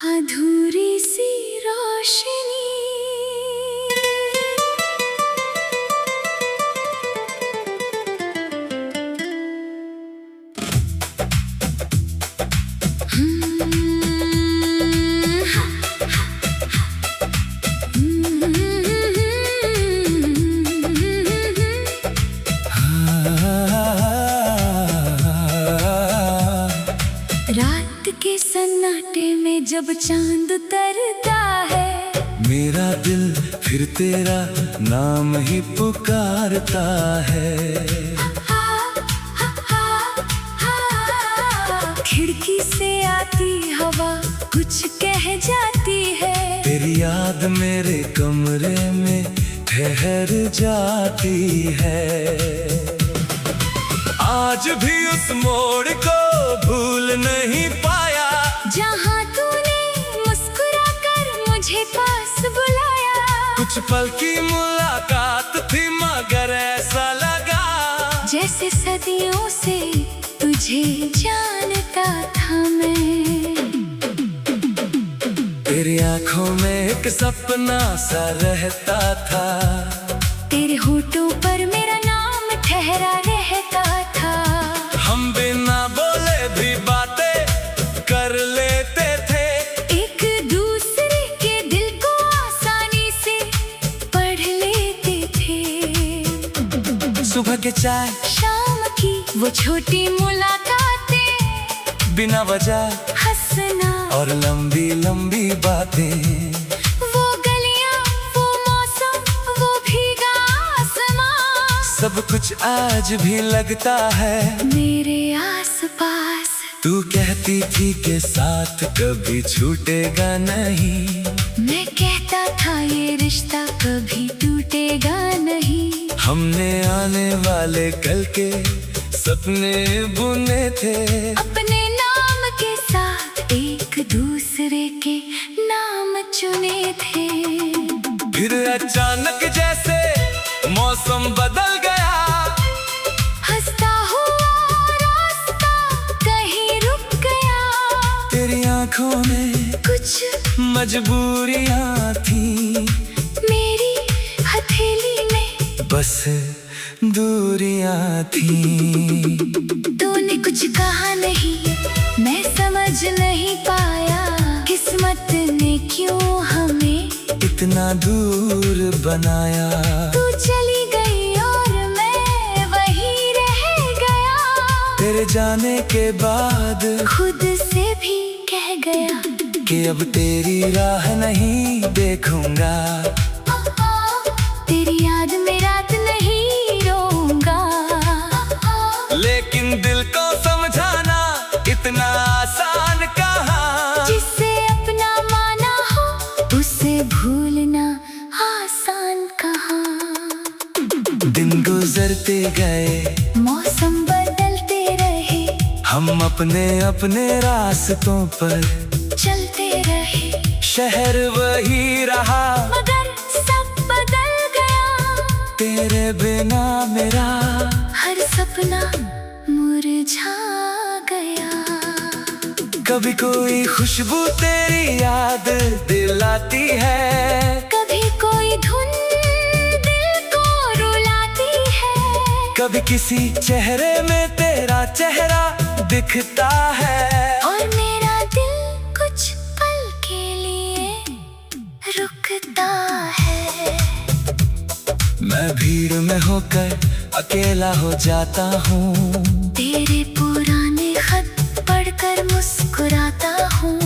अधूरी सी रोशनी। रात के सन्नाटे में जब चांद उतरता है, मेरा दिल फिर तेरा नाम ही पुकारता है। खिड़की से आती हवा कुछ कह जाती है, तेरी याद मेरे कमरे में ठहर जाती है। आज भी उस मोड़ को भूल नहीं पाया, जहाँ तूने मुस्कुरा कर मुझे पास बुलाया। कुछ पल की मुलाकात थी मगर ऐसा लगा जैसे सदियों से तुझे जानता था मैं। तेरी आंखों में एक सपना सा रहता था, तेरे होठों पर मेरा नाम ठहरा रहता था। हम बिना बोले भी बातें कर लेते थे, एक दूसरे के दिल को आसानी से पढ़ लेते थे। सुबह के चाय, शाम की वो छोटी मुलाकातें, बिना वजह हंसना और लंबी लंबी बातें। वो गलियां, वो मौसम, वो भीगा आसमां, सब कुछ आज भी लगता है मेरे आसपास। तू कहती थी के साथ कभी छूटेगा नहीं, मैं कहता था ये रिश्ता कभी टूटेगा नहीं। हमने आने वाले कल के सपने बुने थे, अपने नाम के साथ एक दूसरे के नाम चुने थे। फिर अचानक जैसे मौसम बदल गया, हंसता हुआ रास्ता कहीं रुक गया। तेरी आंखों में कुछ मजबूरियां थी, मेरी हथेली में बस दूरियां थी। तूने कुछ कहा नहीं, मैं समझ नहीं पाया किस्मत ने क्यों हमें इतना दूर बनाया। तू चली गई और मैं वहीं रह गया। तेरे जाने के बाद खुद से भी कह गया कि अब तेरी राह नहीं देखूंगा, तेरी याद में रात नहीं रोऊंगा। लेकिन दिल को समझाना इतना आसान कहाँ। जिसे अपना माना हो उसे भूलना आसान कहाँ। दिन गुजरते गए, मौसम बदलते रहे, हम अपने अपने रास्तों पर चलते रहे। शहर वही रहा मगर सब बदल गया, तेरे बिना मेरा हर सपना मुरझा गया। कभी कोई खुशबू तेरी याद दिलाती है, कभी कोई धुन दिल को रुलाती है, कभी किसी चेहरे में तेरा चेहरा दिखता है। और मेरा दिल कुछ पल के लिए रुकता है। मैं भीड़ में होकर अकेला हो जाता हूँ, तेरे पुराने खत पढ़कर मुस्कुराता हूँ।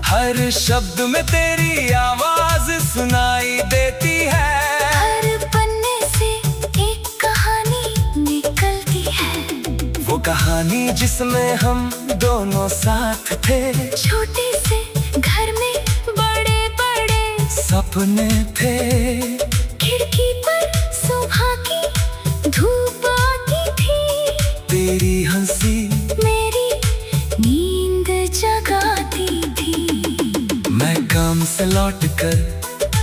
हर शब्द में तेरी आवाज सुनाई देती है। हर पन्ने से एक कहानी निकलती है, वो कहानी जिसमें हम दोनों साथ थे। छोटे से घर में बड़े बड़े सपने थे, खिड़की पर सुबह की धूप आती थी। तेरी हंसी मेरी नींद जगाती थी। मैं काम से लौटकर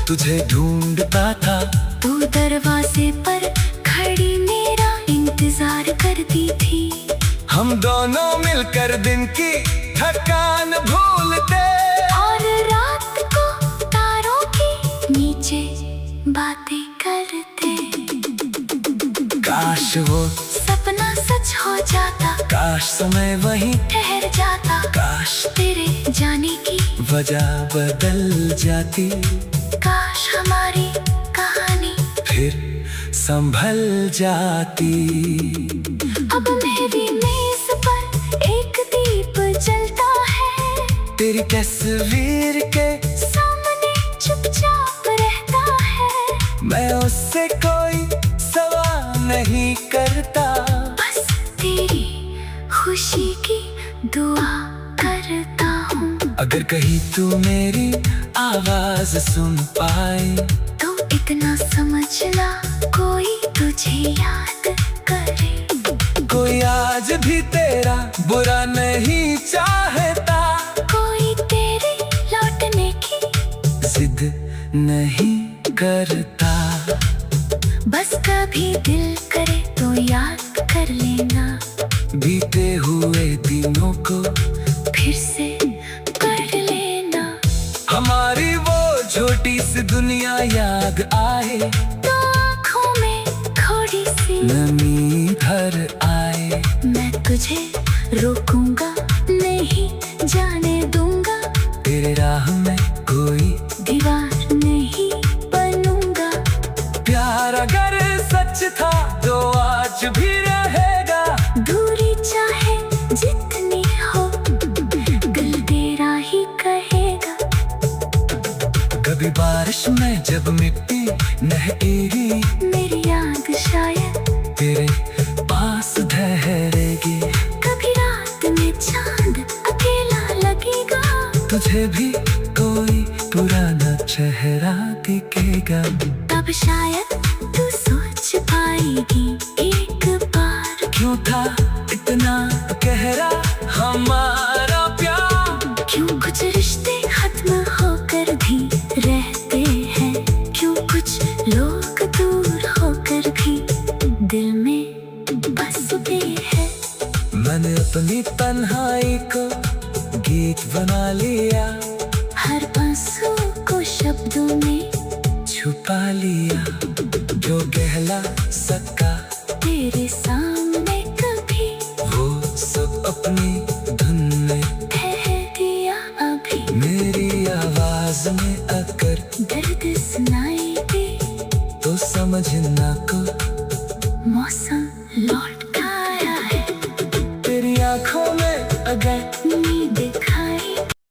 तुझे ढूंढता था, तू दरवाजे पर खड़ी मेरा इंतजार करती थी। हम दोनों मिलकर दिन की थकान भूलते और काश वो सपना सच हो जाता, काश समय वहीं ठहर जाता, काश तेरे जाने की वजह बदल जाती, काश हमारी कहानी फिर संभल जाती। अब मेरी मेज पर एक दीप जलता है, तेरी तस्वीर के सामने चुपचाप रहता है, मैं उससे कोई सवाल नहीं करता, बस तेरी खुशी की दुआ करता हूँ। अगर कहीं तू मेरी आवाज सुन पाए तो इतना समझना, कोई तुझे याद करे, कोई आज भी तेरा बुरा नहीं चाहता, कोई तेरे लौटने की जिद नहीं करता। बस कभी दिल करे तो याद कर लेना, बीते हुए दिनों को फिर से पढ़ लेना। हमारी वो छोटी सी दुनिया याद आए, तो आँखों में थोड़ी सी नमी भर आए, मैं तुझे रोकूंगा नहीं, जाने दूंगा, तेरे राह में कोई दीवार नहीं बनूंगा। प्यार अगर सच था तो आज भी रहेगा, दूरी चाहे जितनी हो, दिल तेरा ही कहेगा। कभी बारिश में जब मिट्टी नहकेगी, मेरी याद शायद तेरे पास ठहरेगी, कभी रात में चांद अकेला लगेगा, तुझे भी कोई पुराना चेहरा दिखेगा, तब शायद तू सोच पाएगी एक बार, क्यों था इतना गहरा हमारा प्यार, क्यों कुछ रिश्ते खत्म होकर भी रहते हैं, क्यों कुछ लोग दूर होकर भी दिल में बसते हैं। मैंने अपनी तन्हाई को गीत बना लिया, हर आंसू को शब्दों में छुपा लिया, जो कहला सका तेरे सामने कभी वो सब अपनी धुन में कह दिया अभी। मेरी आवाज में अगर दर्द सुनाई दे तो समझना